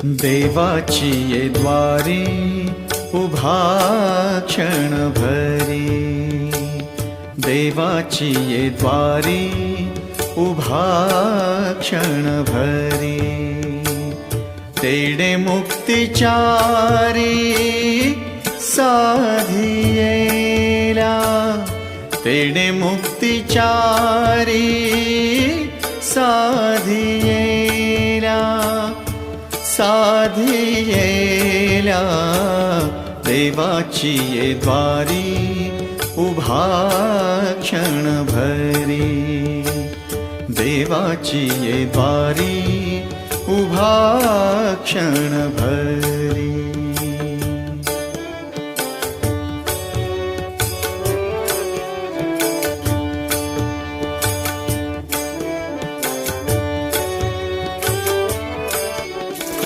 देवाची ये द्वारी उभा क्षण भरी, देवाची ये द्वारी उभा क्षण भरी, तेडे मुक्तिचारी साधियेला, तेडे मुक्तिचारी साधियेला, साधियेला, देवाची ये द्वारी उभा क्षण भरी, देवाची ये द्वारी उभा क्षण भरी।